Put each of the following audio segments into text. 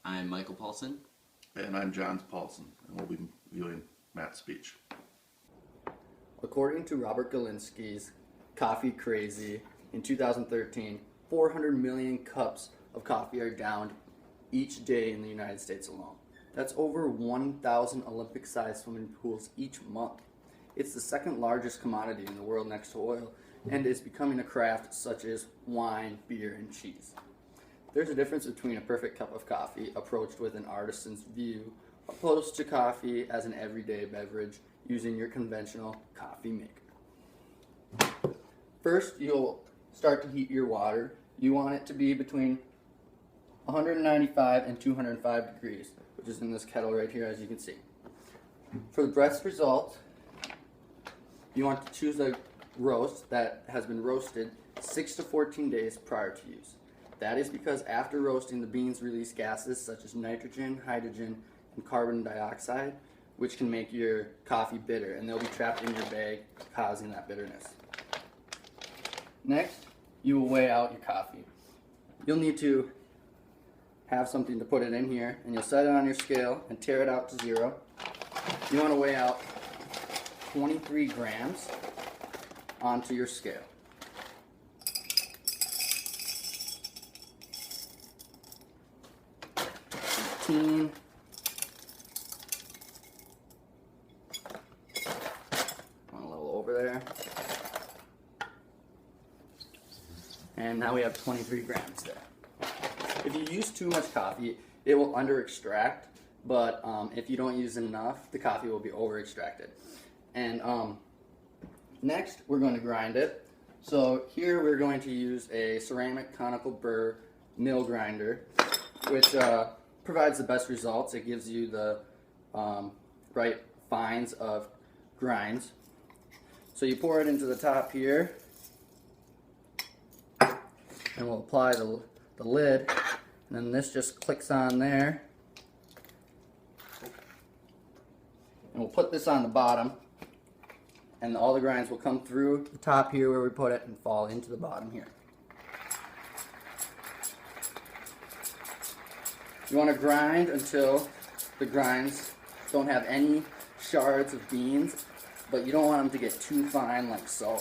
I'm Michael Paulson. And I'm John Paulson, and we'll be viewing Matt's speech. According to Robert Galinsky's Coffee Crazy in 2013, 400 million cups of coffee are downed each day in the United States alone. That's over 1,000 Olympic-sized swimming pools each month. It's the second largest commodity in the world next to oil, and is becoming a craft such as wine, beer, and cheese. There's a difference between a perfect cup of coffee approached with an artisan's view, opposed to coffee as an everyday beverage using your conventional coffee maker. First, you'll start to heat your water. You want it to be between 195 and 205 degrees, which is in this kettle right here, as you can see. For the best result, you want to choose a roast that has been roasted 6 to 14 days prior to use. That is because after roasting, the beans release gases such as nitrogen, hydrogen, and carbon dioxide, which can make your coffee bitter, and they'll be trapped in your bag, causing that bitterness. Next, you will weigh out your coffee. You'll need to have something to put it in here, and you'll set it on your scale and tear it out to 0. You want to weigh out 23 grams onto your scale. 18. A little over there. And now we have 23 grams there. If you use too much coffee, it will under extract, but if you don't use enough, the coffee will be over extracted. And next, we're going to grind it. So here we're going to use a ceramic conical burr mill grinder, which provides the best results. It gives you the right fines of grinds. So you pour it into the top here, and we'll apply the lid, and then this just clicks on there. And we'll put this on the bottom, and all the grinds will come through the top here where we put it and fall into the bottom here. You want to grind until the grinds don't have any shards of beans, but you don't want them to get too fine like so.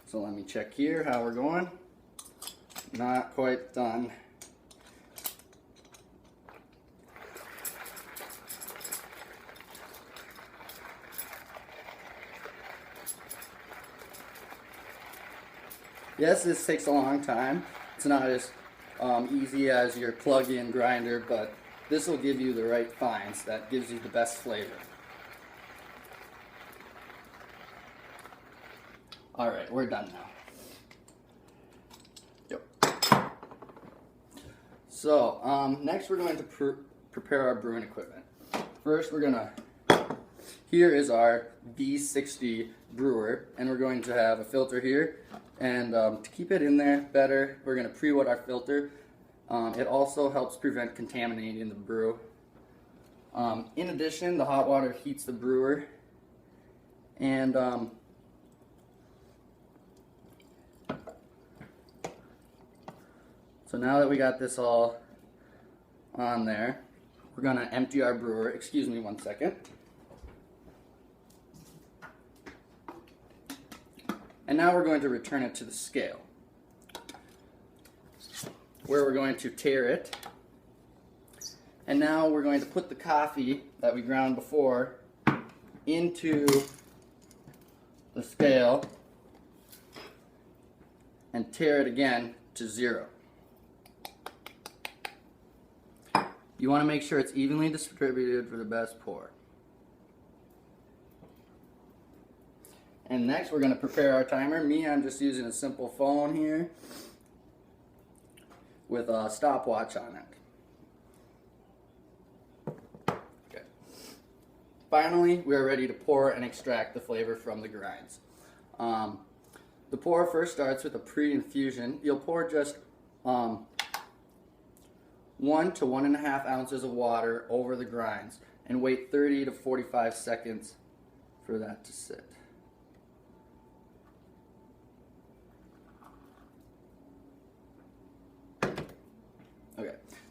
So let me check here how we're going. Not quite done. Yes, this takes a long time. It's not as easy as your plug-in grinder, but this will give you the right fines that gives you the best flavor. Alright, we're done now. Yep. So, next we're going to prepare our brewing equipment. First here is our V60 brewer, and we're going to have a filter here. And to keep it in there better, we're going to pre-wet our filter. It also helps prevent contaminating the brew. In addition, the hot water heats the brewer. And so now that we got this all on there, we're going to empty our brewer. Excuse me one second. And now we're going to return it to the scale, where we're going to tare it. And now we're going to put the coffee that we ground before into the scale and tare it again to 0. You want to make sure it's evenly distributed for the best pour. And next we're going to prepare our timer. I'm just using a simple phone here with a stopwatch on it. Okay. Finally, we are ready to pour and extract the flavor from the grinds. The pour first starts with a pre-infusion. You'll pour just 1 to 1.5 ounces of water over the grinds and wait 30 to 45 seconds for that to sit.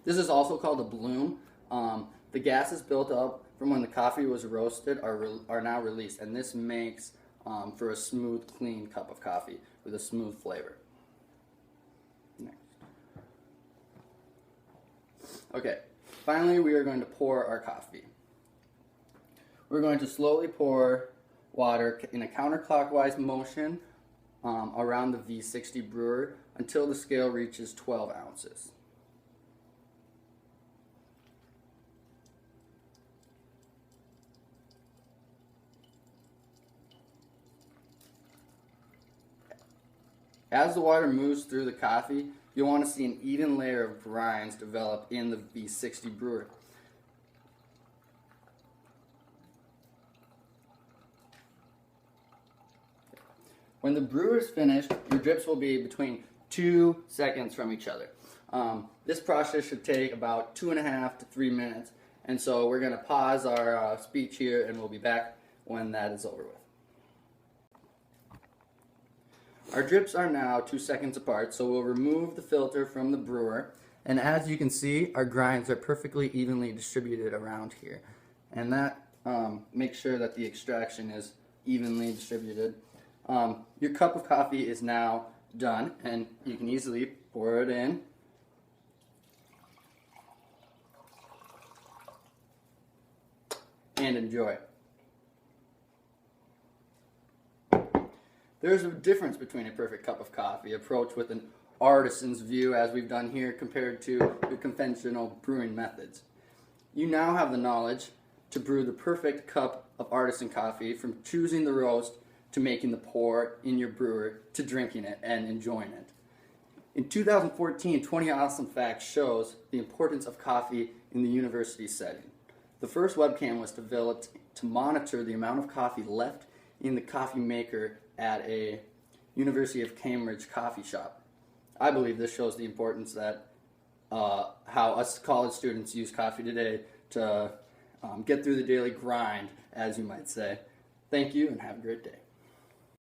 This is also called a bloom. The gases built up from when the coffee was roasted are now released, and this makes for a smooth, clean cup of coffee with a smooth flavor. Next. Okay, finally we are going to pour our coffee. We're going to slowly pour water in a counterclockwise motion around the V60 brewer until the scale reaches 12 ounces. As the water moves through the coffee, you'll want to see an even layer of grinds develop in the V60 brewer. When the brewer is finished, your drips will be between 2 seconds from each other. This process should take about 2.5 to 3 minutes, and so we're going to pause our speech here, and we'll be back when that is over with. Our drips are now 2 seconds apart, so we'll remove the filter from the brewer, and as you can see, our grinds are perfectly evenly distributed around here, and that makes sure that the extraction is evenly distributed. Your cup of coffee is now done, and you can easily pour it in. And enjoy. There's a difference between a perfect cup of coffee approached with an artisan's view, as we've done here, compared to your conventional brewing methods. You now have the knowledge to brew the perfect cup of artisan coffee, from choosing the roast to making the pour in your brewer to drinking it and enjoying it. In 2014, 20 Awesome Facts shows the importance of coffee in the university setting. The first webcam was developed to monitor the amount of coffee left in the coffee maker at a University of Cambridge coffee shop. I believe this shows the importance that how us college students use coffee today to get through the daily grind, as you might say. Thank you and have a great day.